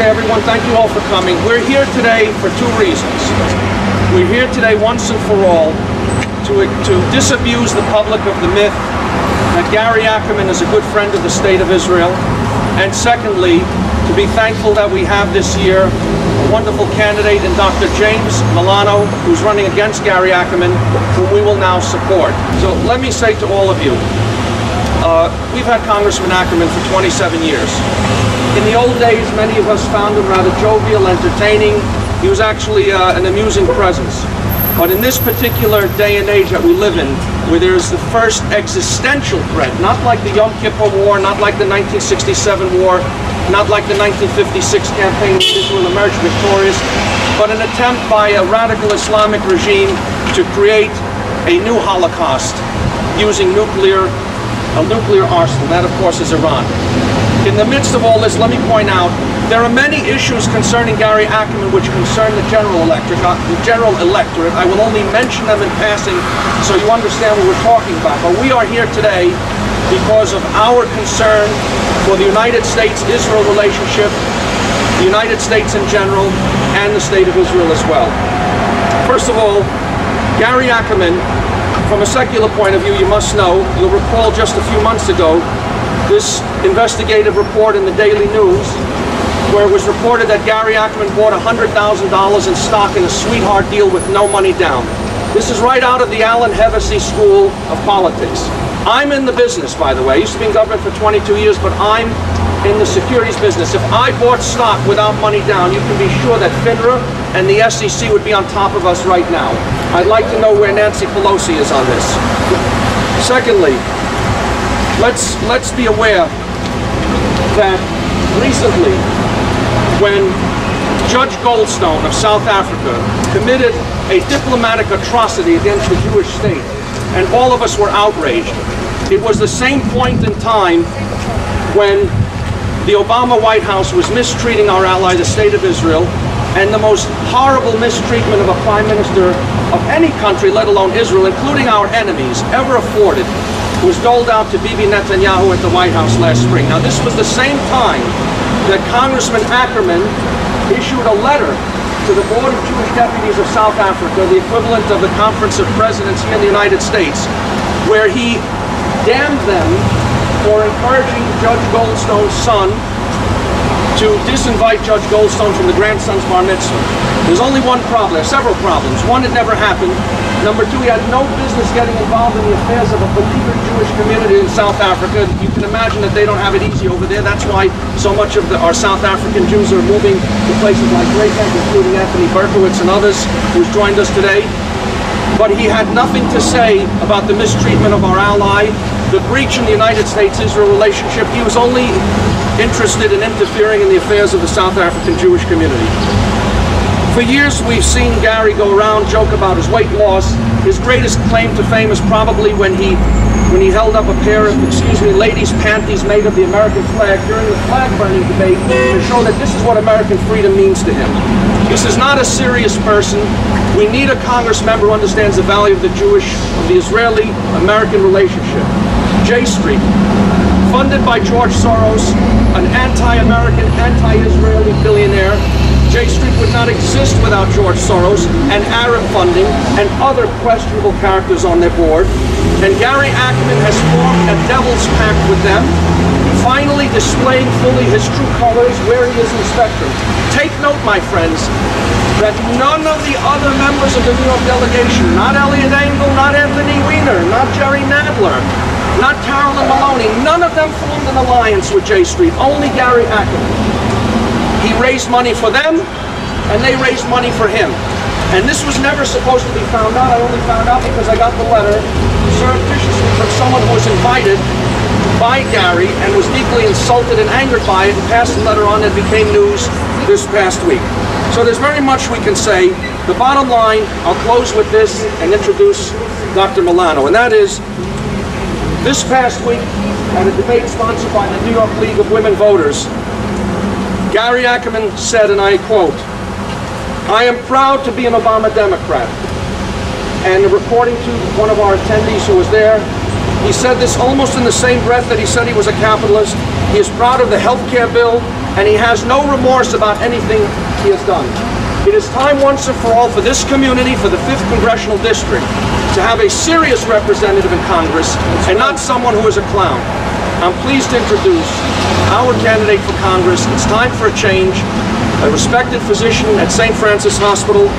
Okay, everyone, thank you all for coming. We're here today for two reasons. We're here today once and for all to disabuse the public of the myth that Gary Ackerman is a good friend of the State of Israel. And secondly, to be thankful that we have this year a wonderful candidate in Dr. James Milano, who's running against Gary Ackerman, whom we will now support. So let me say to all of you, we've had Congressman Ackerman for 27 years. In the old days, many of us found him rather jovial, entertaining. He was actually an amusing presence. But in this particular day and age that we live in, where there is the first existential threat, not like the Yom Kippur War, not like the 1967 war, not like the 1956 campaign when Israel emerged victorious, but an attempt by a radical Islamic regime to create a new Holocaust using a nuclear arsenal. That, of course, is Iran. In the midst of all this, let me point out, there are many issues concerning Gary Ackerman which concern the general electorate. I will only mention them in passing so you understand what we're talking about. But we are here today because of our concern for the United States-Israel relationship, the United States in general, and the State of Israel as well. First of all, Gary Ackerman, from a secular point of view, you must know, you'll recall just a few months ago, this investigative report in the Daily News, where it was reported that Gary Ackerman bought $100,000 in stock in a sweetheart deal with no money down. This is right out of the Allen Hevesi School of Politics. I'm in the business, by the way. I used to be in government for 22 years, but I'm in the securities business. If I bought stock without money down, you can be sure that FINRA and the SEC would be on top of us right now. I'd like to know where Nancy Pelosi is on this. Secondly, let's be aware that recently, when Judge Goldstone of South Africa committed a diplomatic atrocity against the Jewish state, and all of us were outraged, it was the same point in time when the Obama White House was mistreating our ally, the State of Israel, and the most horrible mistreatment of a prime minister of any country, let alone Israel, including our enemies, ever afforded, was doled out to Bibi Netanyahu at the White House last spring. Now, this was the same time that Congressman Ackerman issued a letter to the Board of Jewish Deputies of South Africa, the equivalent of the Conference of Presidents here in the United States, where he damned them for encouraging Judge Goldstone's son to disinvite Judge Goldstone from the grandson's bar mitzvah. There's only one problem. There are several problems. One, it never happened. Number two, he had no business getting involved in the affairs of a beleaguered Jewish community in South Africa. You can imagine that they don't have it easy over there. That's why so much of our South African Jews are moving to places like Greybank, including Anthony Berkowitz and others who's joined us today. But he had nothing to say about the mistreatment of our ally, the breach in the United States-Israel relationship. He was only interested in interfering in the affairs of the South African Jewish community. For years, we've seen Gary go around, joke about his weight loss. His greatest claim to fame is probably when he held up a pair of, ladies' panties made of the American flag during the flag-burning debate to show that this is what American freedom means to him. This is not a serious person. We need a Congress member who understands the value of the Israeli-American relationship. J Street, funded by George Soros, an anti-American, anti-Israeli billionaire. J Street would not exist without George Soros and Arab funding and other questionable characters on their board. And Gary Ackerman has formed a devil's pact with them, finally displaying fully his true colors where he is in the spectrum. Take note, my friends, that none of the other members of the New York delegation, not Elliot Engel, not Anthony Weiner, not Jerry Nadler, not Carolyn Maloney, none of them formed an alliance with J Street, only Gary Ackerman. He raised money for them, and they raised money for him. And this was never supposed to be found out. I only found out because I got the letter surreptitiously from someone who was invited by Gary and was deeply insulted and angered by it and passed the letter on and became news this past week. So there's very much we can say. The bottom line, I'll close with this and introduce Dr. Milano, and that is, this past week, at a debate sponsored by the New York League of Women Voters, Gary Ackerman said, and I quote, "I am proud to be an Obama Democrat." And according to one of our attendees who was there, he said this almost in the same breath that he said he was a capitalist. He is proud of the health care bill, and he has no remorse about anything he has done. It is time once and for all for this community, for the 5th Congressional District, to have a serious representative in Congress and not someone who is a clown. I'm pleased to introduce our candidate for Congress. It's time for a change. A respected physician at St. Francis Hospital,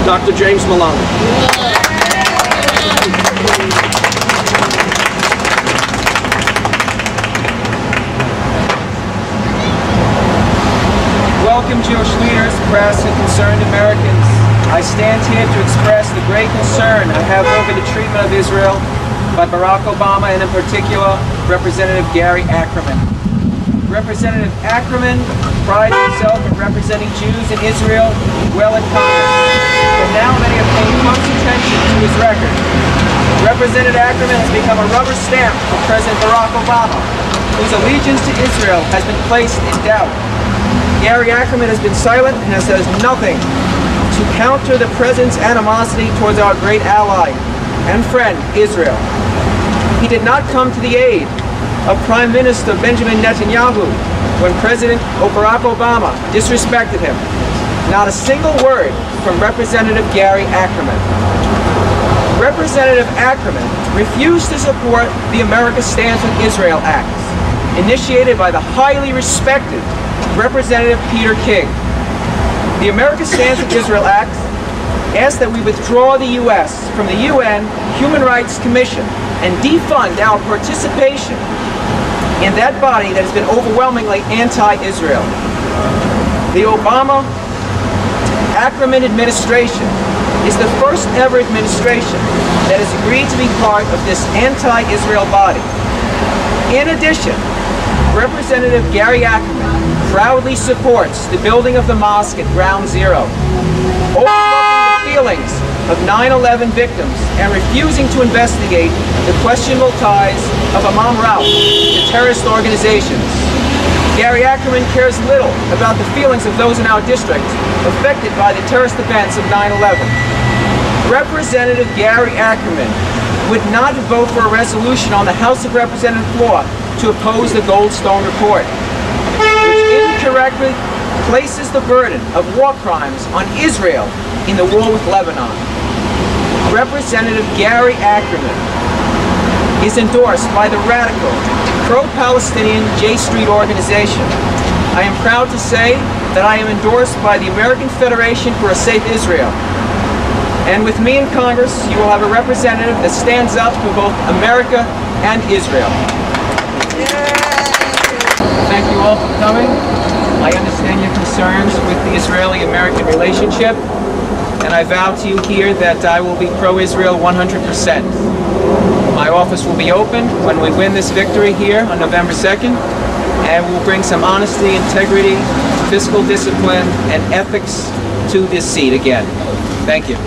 Dr. James Milano. Welcome, Jewish leaders, press, and concerned Americans. I stand here to express the great concern I have over the treatment of Israel by Barack Obama and in particular, Representative Gary Ackerman. Representative Ackerman prides himself in representing Jews in Israel well in Congress, but now many have paid close attention to his record. Representative Ackerman has become a rubber stamp for President Barack Obama, whose allegiance to Israel has been placed in doubt. Gary Ackerman has been silent and has done nothing to counter the President's animosity towards our great ally and friend, Israel. He did not come to the aid of Prime Minister Benjamin Netanyahu when President Barack Obama disrespected him. Not a single word from Representative Gary Ackerman. Representative Ackerman refused to support the America Stands with Israel Act, initiated by the highly respected Representative Peter King. The America Stands with Israel Act asks that we withdraw the U.S. from the UN Human Rights Commission and defund our participation in that body that has been overwhelmingly anti-Israel. The Obama-Ackerman administration is the first ever administration that has agreed to be part of this anti-Israel body. In addition, Representative Gary Ackerman proudly supports the building of the mosque at Ground Zero, overlooking the feelings of 9/11 victims and refusing to investigate the questionable ties of Imam Rauf to terrorist organizations. Gary Ackerman cares little about the feelings of those in our district affected by the terrorist events of 9/11. Representative Gary Ackerman would not vote for a resolution on the House of Representatives floor to oppose the Goldstone report, which incorrectly places the burden of war crimes on Israel in the war with Lebanon. Representative Gary Ackerman is endorsed by the radical, pro-Palestinian J Street organization. I am proud to say that I am endorsed by the American Federation for a Safe Israel. And with me in Congress, you will have a representative that stands up for both America and Israel. Thank you all for coming. I understand your concerns with the Israeli-American relationship, and I vow to you here that I will be pro-Israel 100%. My office will be open when we win this victory here on November 2nd, and we'll bring some honesty, integrity, fiscal discipline, and ethics to this seat again. Thank you.